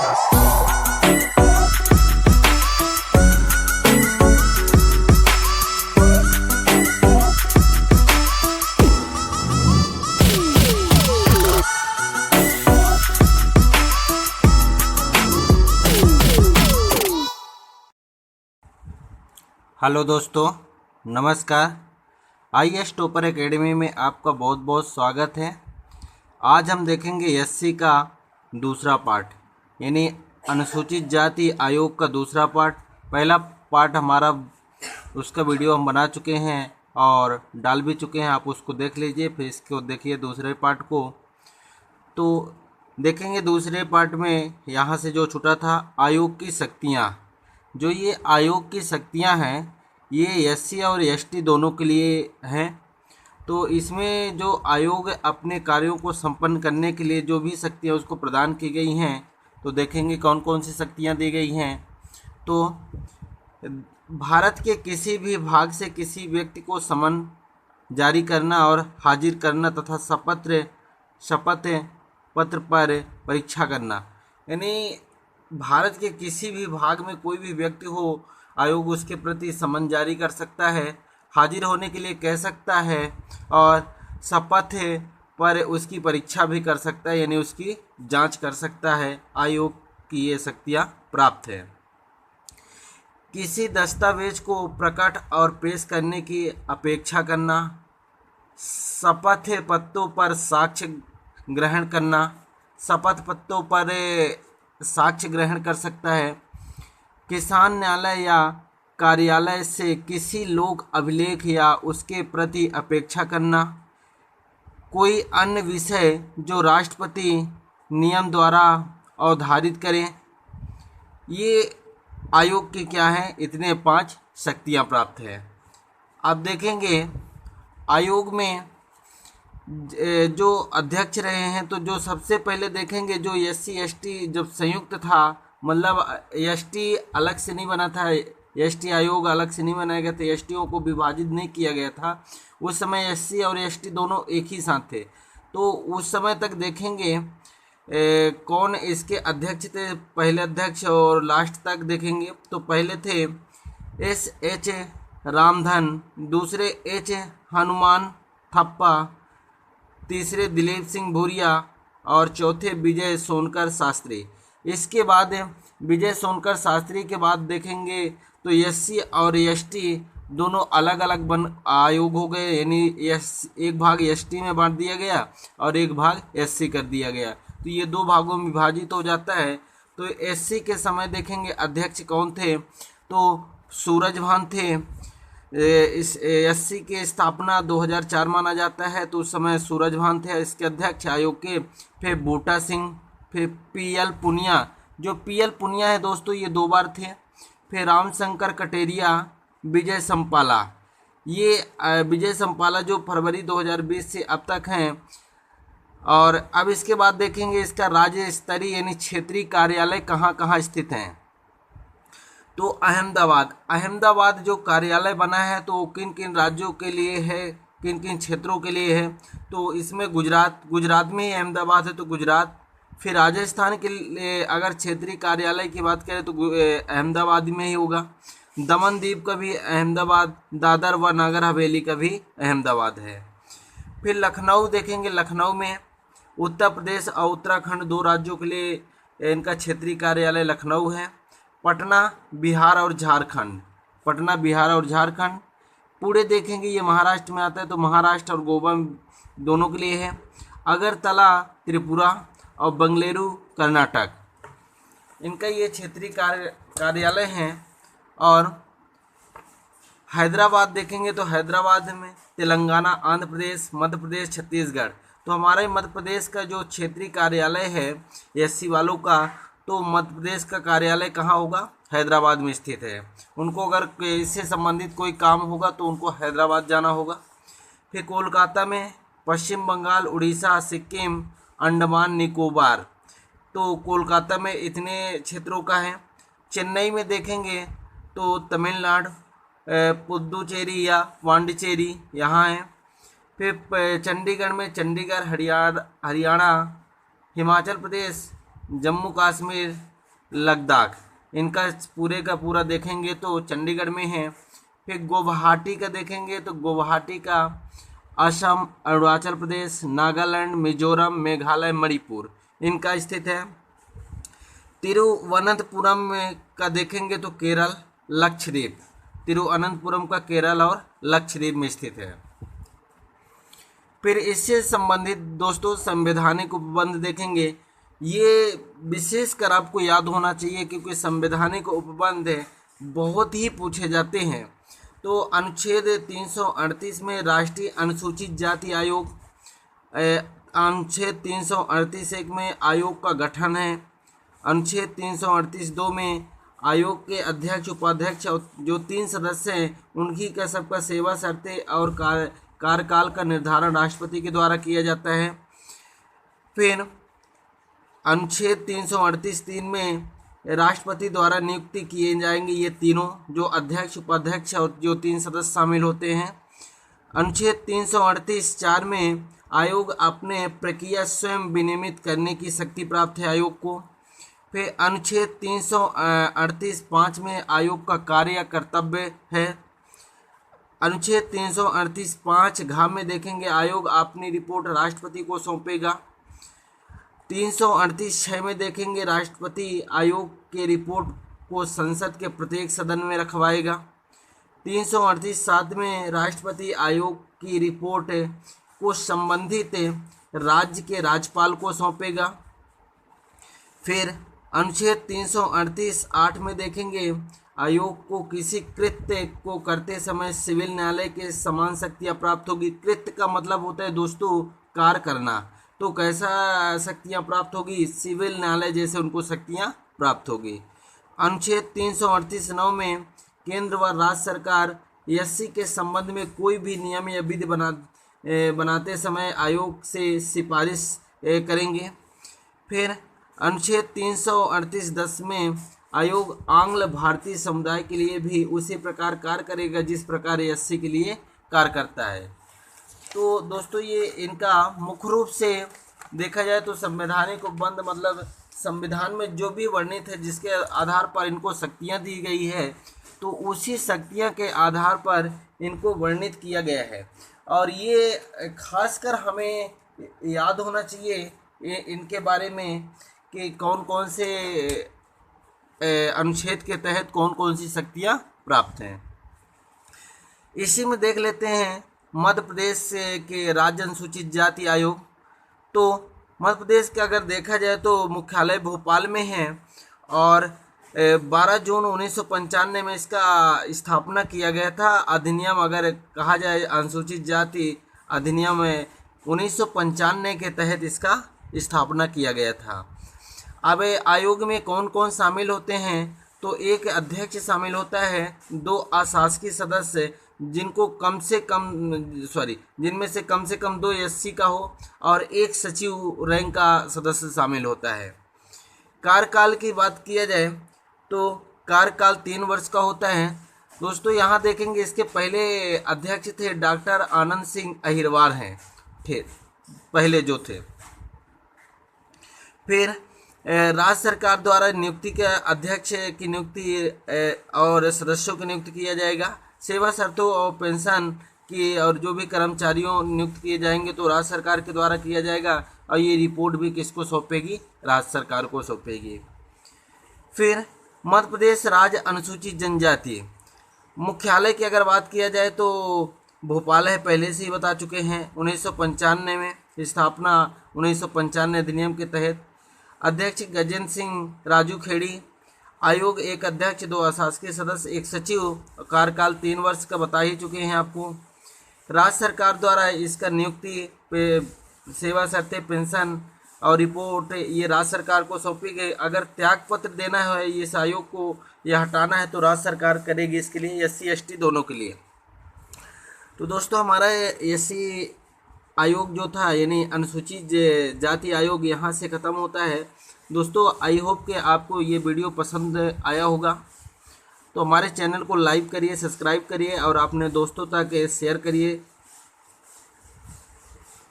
Hello दोस्तों, नमस्कार। IAS topper academy में आपका बहुत बहुत स्वागत है। आज हम देखेंगे एससी का दूसरा पार्ट, यानी अनुसूचित जाति आयोग का दूसरा पार्ट। पहला पार्ट हमारा उसका वीडियो हम बना चुके हैं और डाल भी चुके हैं, आप उसको देख लीजिए। फिर इसको देखिए दूसरे पार्ट को। तो देखेंगे दूसरे पार्ट में यहाँ से जो छूटा था, आयोग की शक्तियाँ। जो ये आयोग की शक्तियाँ हैं, ये एससी और एसटी दोनों के लिए हैं। तो इसमें जो आयोग अपने कार्यों को संपन्न करने के लिए जो भी शक्तियाँ उसको प्रदान की गई हैं, तो देखेंगे कौन कौन सी शक्तियाँ दी गई हैं। तो भारत के किसी भी भाग से किसी व्यक्ति को समन जारी करना और हाजिर करना तथा शपथ पत्र पर परीक्षा करना, यानी भारत के किसी भी भाग में कोई भी व्यक्ति हो, आयोग उसके प्रति समन जारी कर सकता है, हाजिर होने के लिए कह सकता है और शपथ पर उसकी परीक्षा भी कर सकता है, यानी उसकी जांच कर सकता है। आयोग की ये शक्तियाँ प्राप्त है। किसी दस्तावेज को प्रकट और पेश करने की अपेक्षा करना, शपथ पत्रों पर साक्ष्य ग्रहण करना, शपथ पत्रों पर साक्ष्य ग्रहण कर सकता है। किसान न्यायालय या कार्यालय से किसी लोक अभिलेख या उसके प्रति अपेक्षा करना, कोई अन्य विषय जो राष्ट्रपति नियम द्वारा अवधारित करें। ये आयोग की क्या है, इतने 5 शक्तियाँ प्राप्त है। अब देखेंगे आयोग में जो अध्यक्ष रहे हैं, तो जो सबसे पहले देखेंगे जो एससी एसटी जब संयुक्त था, मतलब एसटी अलग से नहीं बना था, एसटी आयोग अलग से नहीं बनाया गया था, एसटीओ को विभाजित नहीं किया गया था। उस समय एससी और एसटी दोनों एक ही साथ थे। तो उस समय तक देखेंगे कौन इसके अध्यक्ष थे, पहले अध्यक्ष और लास्ट तक देखेंगे। तो पहले थे एच रामधन, दूसरे एच हनुमान थप्पा, तीसरे दिलीप सिंह भूरिया और चौथे विजय सोनकर शास्त्री। इसके बाद विजय सोनकर शास्त्री के बाद देखेंगे तो एससी और एसटी दोनों अलग अलग आयोग हो गए, यानी एक भाग एसटी में बांट दिया गया और एक भाग एससी कर दिया गया। तो ये 2 भागों में विभाजित हो जाता है। तो एससी के समय देखेंगे अध्यक्ष कौन थे, तो सूरजभान थे। इस एससी की स्थापना 2004 माना जाता है, तो उस समय सूरजभान थे इसके अध्यक्ष आयोग के। फिर बूटा सिंह, फिर पीएल पुनिया। जो पीएल पुनिया है दोस्तों, ये 2 बार थे। फिर रामशंकर कटेरिया, विजय संपाला। ये विजय संपाला जो फरवरी 2020 से अब तक हैं। और अब इसके बाद देखेंगे इसका राज्य स्तरीय यानी क्षेत्रीय कार्यालय कहाँ कहाँ स्थित हैं। तो अहमदाबाद जो कार्यालय बना है, तो किन किन राज्यों के लिए है, किन किन क्षेत्रों के लिए है। तो इसमें गुजरात में ही अहमदाबाद है, तो गुजरात। फिर राजस्थान के लिए अगर क्षेत्रीय कार्यालय की बात करें तो अहमदाबाद में ही होगा। दमन दीव का भी अहमदाबाद, दादर व नगर हवेली का भी अहमदाबाद है। फिर लखनऊ देखेंगे, लखनऊ में उत्तर प्रदेश और उत्तराखंड 2 राज्यों के लिए इनका क्षेत्रीय कार्यालय लखनऊ है। पटना बिहार और झारखंड, पुणे देखेंगे ये महाराष्ट्र में आता है, तो महाराष्ट्र और गोवा दोनों के लिए है। अगरतला त्रिपुरा और बेंगलुरु कर्नाटक, इनका ये क्षेत्रीय कार्यालय हैं। और हैदराबाद देखेंगे तो हैदराबाद में तेलंगाना, आंध्र प्रदेश, मध्य प्रदेश, छत्तीसगढ़। तो हमारे मध्य प्रदेश का जो क्षेत्रीय कार्यालय है एससी वालों का, तो मध्य प्रदेश का कार्यालय कहाँ होगा, हैदराबाद में स्थित है। उनको अगर इससे संबंधित कोई काम होगा तो उनको हैदराबाद जाना होगा। फिर कोलकाता में पश्चिम बंगाल, उड़ीसा, सिक्किम, अंडमान निकोबार, तो कोलकाता में इतने क्षेत्रों का है। चेन्नई में देखेंगे तो तमिलनाडु, पुदुचेरी या पांडिचेरी यहाँ है। फिर चंडीगढ़ में चंडीगढ़, हरियाणा, हिमाचल प्रदेश, जम्मू कश्मीर, लद्दाख। इनका पूरे का पूरा देखेंगे तो चंडीगढ़ में है। फिर गुवाहाटी का देखेंगे तो गुवाहाटी का असम, अरुणाचल प्रदेश, नागालैंड, मिजोरम, मेघालय, मणिपुर इनका स्थित है। तिरुवनंतपुरम का देखेंगे तो केरल, लक्षद्वीप। तिरुवनंतपुरम का केरल और लक्षद्वीप में स्थित है। फिर इससे संबंधित दोस्तों संवैधानिक उपबंध देखेंगे। ये विशेषकर आपको याद होना चाहिए क्योंकि संवैधानिक उपबंध बहुत ही पूछे जाते हैं। तो अनुच्छेद 338 में राष्ट्रीय अनुसूचित जाति आयोग, अनुच्छेद 338(1) में आयोग का गठन है। अनुच्छेद 338(2) में आयोग के अध्यक्ष, उपाध्यक्ष और जो 3 सदस्य हैं उनकी का सबका सेवा शर्तें और कार्यकाल का निर्धारण राष्ट्रपति के द्वारा किया जाता है। फिर अनुच्छेद 338(3) में राष्ट्रपति द्वारा नियुक्ति किए जाएंगे ये तीनों, जो अध्यक्ष, उपाध्यक्ष और जो 3 सदस्य शामिल होते हैं। अनुच्छेद 338(4) में आयोग अपने प्रक्रिया स्वयं विनियमित करने की शक्ति प्राप्त है आयोग को। फिर अनुच्छेद 338(5) में आयोग का कार्य या कर्तव्य है। अनुच्छेद 338(5) में देखेंगे आयोग अपनी रिपोर्ट राष्ट्रपति को सौंपेगा। 338(6) में देखेंगे राष्ट्रपति आयोग के रिपोर्ट को संसद के प्रत्येक सदन में रखवाएगा। 338(7) में राष्ट्रपति आयोग की रिपोर्ट को संबंधित राज्य के राज्यपाल को सौंपेगा। फिर अनुच्छेद 338(8) में देखेंगे आयोग को किसी कृत्य को करते समय सिविल न्यायालय के समान शक्तियाँ प्राप्त होगी। कृत्य का मतलब होता है दोस्तों कार्य करना, तो कैसा शक्तियाँ प्राप्त होगी? सिविल न्यायालय जैसे उनको शक्तियाँ प्राप्त होगी। अनुच्छेद 338(9) में केंद्र व राज्य सरकार एससी के संबंध में कोई भी नियम या विधि बनाते समय आयोग से सिफारिश करेंगे। फिर अनुच्छेद 338(10) में आयोग आंग्ल भारतीय समुदाय के लिए भी उसी प्रकार कार्य करेगा जिस प्रकार एससी के लिए कार्य करता है। तो दोस्तों ये इनका मुख्य रूप से देखा जाए तो संवैधानिक उपबंध मतलब संविधान में जो भी वर्णित है जिसके आधार पर इनको शक्तियाँ दी गई है तो उसी शक्तियाँ के आधार पर इनको वर्णित किया गया है। और ये खासकर हमें याद होना चाहिए इनके बारे में कि कौन कौन से अनुच्छेद के तहत कौन कौन सी शक्तियाँ प्राप्त हैं। इसी में देख लेते हैं मध्य प्रदेश के राज्य अनुसूचित जाति आयोग। तो मध्य प्रदेश का अगर देखा जाए तो मुख्यालय भोपाल में है और 12 जून 1995 में इसका स्थापना किया गया था। अधिनियम अगर कहा जाए अनुसूचित जाति अधिनियम 1995 के तहत इसका स्थापना किया गया था। अब आयोग में कौन कौन शामिल होते हैं? तो एक अध्यक्ष शामिल होता है, 2 अशासकीय सदस्य जिनमें से कम 2 एससी का हो और 1 सचिव रैंक का सदस्य शामिल होता है। कार्यकाल की बात किया जाए तो कार्यकाल 3 वर्ष का होता है। दोस्तों यहाँ देखेंगे इसके पहले अध्यक्ष थे डॉक्टर आनंद सिंह अहिरवार हैं पहले जो थे। फिर राज्य सरकार द्वारा नियुक्ति के अध्यक्ष की नियुक्ति और सदस्यों की नियुक्ति किया जाएगा। सेवा शर्तों और पेंशन की और जो भी कर्मचारियों नियुक्त किए जाएंगे तो राज्य सरकार के द्वारा किया जाएगा और ये रिपोर्ट भी किसको सौंपेगी? राज्य सरकार को सौंपेगी। फिर मध्य प्रदेश राज्य अनुसूचित जनजाति मुख्यालय की अगर बात किया जाए तो भोपाल है, पहले से ही बता चुके हैं। 1995 में स्थापना 1995 अधिनियम के तहत। अध्यक्ष गजेंद्र सिंह राजू खेड़ी। आयोग एक अध्यक्ष, 2 अशासकीय सदस्य, 1 सचिव। कार्यकाल 3 वर्ष का बता ही चुके हैं आपको। राज्य सरकार द्वारा इसका नियुक्ति, सेवा शर्तें, पेंशन और रिपोर्ट ये राज्य सरकार को सौंपी गई। अगर त्याग पत्र देना है इस आयोग को या हटाना है तो राज्य सरकार करेगी इसके लिए, एससी एसटी दोनों के लिए। तो दोस्तों हमारा एससी आयोग जो था यानी अनुसूचित जाति आयोग यहाँ से ख़त्म होता है। दोस्तों आई होप कि आपको ये वीडियो पसंद आया होगा। तो हमारे चैनल को लाइक करिए, सब्सक्राइब करिए और अपने दोस्तों तक शेयर करिए।